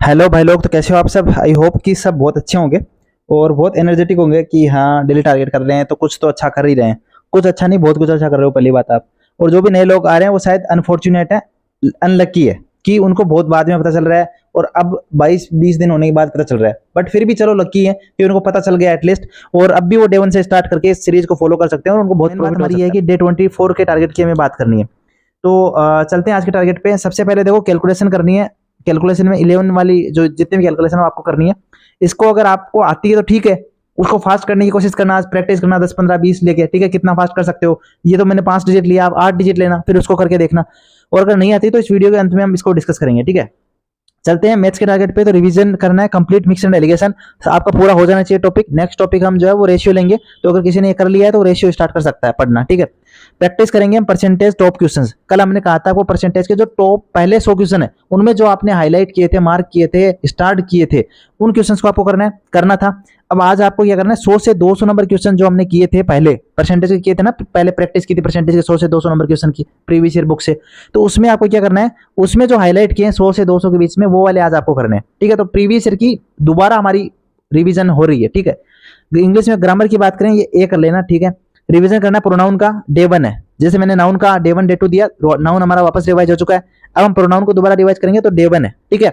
Hello भाई लोग, तो कैसे हो आप सब। आई होप कि सब बहुत अच्छे होंगे और बहुत एनर्जेटिक होंगे कि हाँ डेली टारगेट कर रहे हैं तो कुछ तो अच्छा कर ही रहे हैं। कुछ अच्छा नहीं, बहुत कुछ अच्छा कर रहे हो, पहली बात आप। और जो भी नए लोग आ रहे हैं वो शायद अनफॉर्चुनेट है, अनलकी है कि उनको बहुत बाद में पता चल रहा है और अब 22-20 दिन होने के बाद पता चल रहा है। बट फिर भी चलो लकी है कि उनको पता चल गया एटलीस्ट, और अब भी वो डे 1 से स्टार्ट करके इस सीरीज को फॉलो कर सकते हैं और उनको बहुत प्रॉफिट हो सकता है। हमारी है कि डे 24 के टारगेट की हमें बात करनी है। तो चलते हैं आज के टारगेट पे। सबसे पहले देखो कैलकुलेशन करनी है। कैलकुलेशन में 11 वाली जो जितनी भी कैलकुलेशन है आपको करनी है। इसको अगर आपको आती है तो ठीक है, उसको फास्ट करने की कोशिश करना, आज प्रैक्टिस करना 10 15 20 लेके, ठीक है, कितना फास्ट कर सकते हो। ये तो मैंने 5 डिजिट लिया, आप 8 डिजिट लेना, फिर उसको करके देखना। और अगर नहीं आती तो इस वीडियो के अंत में हम इसको डिस्कस करेंगे, ठीक है। चलते हैं मैथ्स के टारगेट पे। तो रिवीजन करना है कंप्लीट मिक्स एंड एलिगेशन, आपका पूरा हो जाना चाहिए टॉपिक। नेक्स्ट टॉपिक हम जो है वो रेशियो लेंगे, तो अगर किसी ने ये कर लिया है तो रेशियो स्टार्ट कर सकता है पढ़ना, ठीक है। प्रैक्टिस करेंगे हम परसेंटेज टॉप क्वेश्चंस। कल हमने कहा था आपको परसेंटेज के जो टॉप पहले 100 क्वेश्चन है उनमें जो आपने हाईलाइट किए थे, मार्क किए थे, स्टार्ट किए थे, उन क्वेश्चंस को आपको करना था। अब आज आपको क्या करना है, 100 से 200 नंबर क्वेश्चन जो हमने किए थे पहले परसेंटेज के किए थे ना, पहले प्रैक्टिस की थी परसेंटेज के 100 से 200 नंबर क्वेश्चन की प्रीवियस ईयर बुक से। तो उसमें आपको क्या करना है, उसमें जो हाईलाइट किए हैं 100 से 200 के बीच में, वो वाले आज आपको करने हैं, ठीक है। तो प्रीवियस ईयर की दोबारा हमारी रिवीजन हो रही है, ठीक है। इंग्लिश में ग्रामर की बात करें, ये ए कर लेना, ठीक है। रिवीजन करना प्रोनाउन का डे 1 है। जैसे मैंने नाउन का डे 1 डे 2 दिया, नाउन हमारा वापस रिवाइज हो चुका है। अब हम प्रोनाउन को दोबारा रिवाइज करेंगे तो डे 1 है, ठीक है।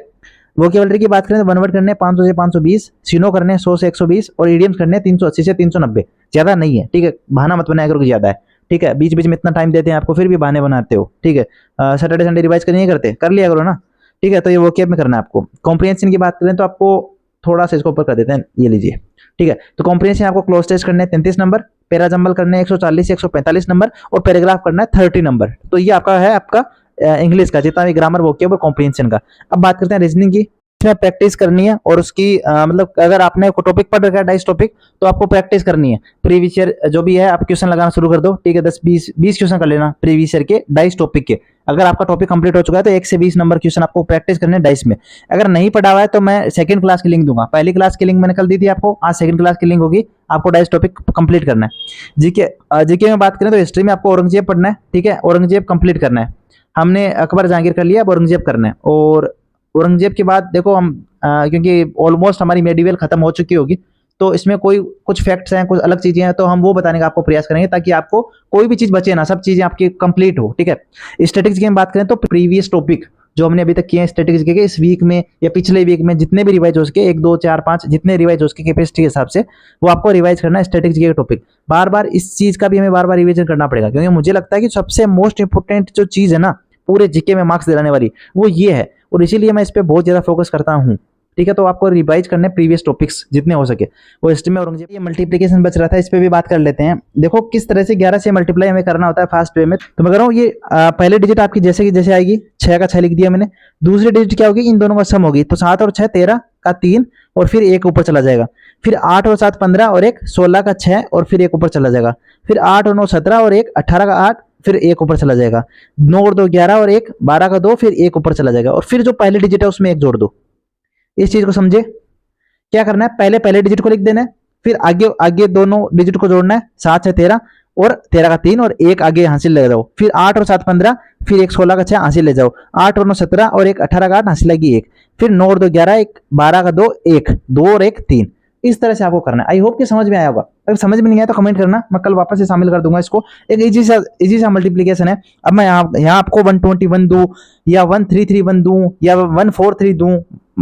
वोकेबलरी की बात करें तो 1 वर्ड करने 500 से 520, सिनो करने 100 से 120 और इडियम्स करने 380 से 390। ज्यादा नहीं है, ठीक है। बहाना मत बनाया करो कि ज्यादा है, ठीक है। बीच बीच में इतना टाइम देते हैं आपको, फिर भी बहाने बनाते हो, ठीक है। सैटरडे संडे रिवाइज नहीं करते, कर लिया करो ना, ठीक है। तो ये वोकेब में करना है आपको। कॉम्प्रिहेंशन की बात करें तो आपको थोड़ा सा इसको ऊपर कर देते हैं, ये लीजिए, ठीक है। तो कॉम्प्रिहेंशन आपको क्लोज टेस्ट करने 33 नंबर, पैरा जंबल करने 140 से 145 नंबर और पैराग्राफ करना है 30 नंबर। तो ये आपका है आपका इंग्लिश का जितना भी ग्रामर वोकेब और कॉम्प्रिहेंशन का। अब बात करते हैं रीजनिंग की। इसमें प्रैक्टिस करनी है और उसकी मतलब अगर आपने टॉपिक पढ़ रखा है 22 टॉपिक, तो आपको प्रैक्टिस करनी है। प्रीवियस ईयर जो भी है आप क्वेश्चन लगाना शुरू कर दो, ठीक है। 10 20 क्वेश्चन कर लेना प्रीवियस ईयर के 22 टॉपिक के। अगर आपका टॉपिक कंप्लीट हो चुका है तो 1 से 20 नंबर क्वेश्चन आपको प्रैक्टिस करने 22 में। अगर नहीं पढ़ा हुआ है तो मैं सेकंड क्लास की लिंक दूंगा। पहली क्लास की लिंक मैंने कल दी थी आपको, आज सेकंड क्लास की लिंक होगी। आपको 22 टॉपिक कंप्लीट करना है। जीके जीके में बात करें तो हिस्ट्री में आपको औरंगजेब पढ़ना है, ठीक है। औरंगजेब कंप्लीट करना है। हमने अकबर जहांगीर कर लिया, अब औरंगजेब करना है। और औरंगजेब के बाद देखो हम क्योंकि ऑलमोस्ट हमारी मेडिवल खत्म हो चुकी होगी, तो इसमें कोई कुछ फैक्ट्स हैं, कुछ अलग चीजें हैं, तो हम वो बताने का आपको प्रयास करेंगे ताकि आपको कोई भी चीज बचे ना, सब चीजें आपकी कंप्लीट हो, ठीक है। स्टैटिक्स की हम बात करें तो प्रीवियस टॉपिक जो हमने अभी तक किए हैं स्टैटिक्स के इस वीक में या पिछले वीक में जितने भी रिवाइज हो सके, 1 2 4 5 जितने रिवाइज हो सके कैपेसिटी के हिसाब से, वो आपको रिवाइज करना है स्टैटिक्स के टॉपिक। बार बार इस चीज का भी हमें बार बार रिविजन करना पड़ेगा, क्योंकि मुझे लगता है कि सबसे मोस्ट इंपोर्टेंट जो चीज है ना पूरे जीके में मार्क्स दिलाने वाली, वो ये है। और इसीलिए मैं इस पर बहुत ज्यादा फोकस करता हूँ, ठीक है। तो आपको रिवाइज करने प्रीवियस टॉपिक्स जितने हो सके। वो हिस्ट्री में औरंगजेब, ये मल्टीप्लिकेशन बच रहा था, इस पे भी बात कर लेते हैं। देखो किस तरह से 11 से मल्टीप्लाई हमें करना होता है फास्ट वे में। तो मैं कह रहा हूँ ये पहले डिजिट आपकी जैसे की जैसे आएगी, 6 का 6 लिख दिया मैंने। दूसरी डिजिट क्या होगी, इन दोनों का सम होगी, तो 7 और 6 13 का 3 और फिर 1 ऊपर चला जाएगा। फिर 8 और 7 15 और 1 16 का 6 और फिर 1 ऊपर चला जाएगा। फिर 8 और 9 17 और 1 18 का 8 फिर 1 ऊपर चला जाएगा। 9 और 2 11 और 1 12 का 2 फिर 1 ऊपर चला जाएगा। और फिर जो पहले डिजिट है उसमें 1 जोड़ दो। इस चीज को समझे। क्या करना है, पहले पहले डिजिट को लिख देना है, फिर आगे आगे दोनों डिजिट को जोड़ना है। 7 है 13 और 13 का 3 और 1 आगे हासिल ले जाओ। फिर 8 और 7 15 फिर 1 16 का 6 हासिल ले जाओ। 8 और 9 17 और 1 18 का 8 हासिल लगी 1। फिर 9 और 2 11 1 12 का 2 1 2 और 1 3। इस तरह से आपको करना है। आई होप कि समझ में आया होगा। अगर समझ में नहीं आया तो कमेंट करना, मैं कल वापस से शामिल कर दूंगा इसको। एक इजी सा मल्टीप्लिकेशन है। अब मैं यहाँ आपको 121 दूं या 133 दूं या 143 दूं,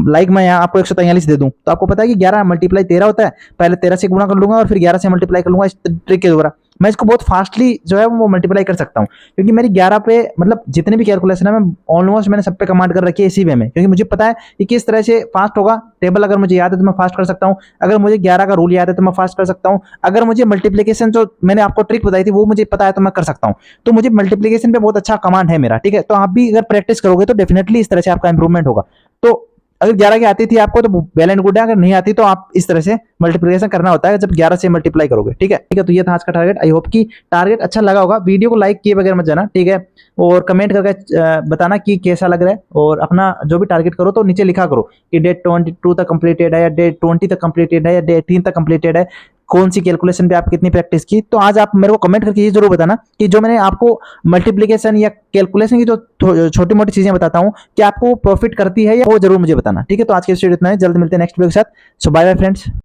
लाइक मैं यहाँ आपको 143 दे दूं, तो आपको पता है कि 11 मल्टीप्लाई 13 होता है। पहले 13 से गुणा कर लूंगा और फिर 11 से मल्टीप्लाई कर लूंगा। इस ट्रिक के द्वारा मैं इसको बहुत फास्टली जो है वो मल्टीप्लाई कर सकता हूँ, क्योंकि मेरी 11 पे मतलब जितने भी कैलकुलेशन है मैं ऑलमोस्ट मैंने सब पे कमांड कर रखी है इसी वे में, क्योंकि मुझे पता है कि किस तरह से फास्ट होगा। टेबल अगर मुझे याद है तो मैं फास्ट कर सकता हूँ, अगर मुझे 11 का रूल याद है तो मैं फास्ट कर सकता हूँ, अगर मुझे मल्टीप्लिकेशन जो मैंने आपको ट्रिक बताई थी वो मुझे पता है तो मैं कर सकता हूँ। तो मुझे मल्टीप्लिकेशन पे बहुत अच्छा कमांड है मेरा, ठीक है। तो आप भी अगर प्रैक्टिस करोगे तो डेफिनेटली इस तरह से आपका इंप्रूवमेंट होगा। तो अगर 11 की आती थी आपको तो वेल एंड गुड है, अगर नहीं आती तो आप इस तरह से मल्टीप्लिकेशन करना होता है जब 11 से मल्टीप्लाई करोगे, ठीक है। ठीक है, तो ये था आज का टारगेट। आई होप कि टारगेट अच्छा लगा होगा। वीडियो को लाइक किए बगैर मत जाना, ठीक है। और कमेंट करके बताना कि कैसा लग रहा है, और अपना जो भी टारगेट करो तो नीचे लिखा करो कि डेट 22 तक कंप्लीटेड है या डेट 20 तक कंप्लीटेड है या डेट 18 तक कंप्लीटेड है। कौन सी कैलकुलेशन पे आप कितनी प्रैक्टिस की। तो आज आप मेरे को कमेंट करके ये जरूर बताना कि जो मैंने आपको मल्टीप्लिकेशन या कैलकुलेशन की जो छोटी मोटी चीजें बताता हूँ कि आपको प्रॉफिट करती है, या वो जरूर मुझे बताना। ठीक है, तो आज के वीडियो इतना है, जल्द मिलते हैं नेक्स्ट वीडियो के साथ। सो बाय बाय फ्रेंड्स।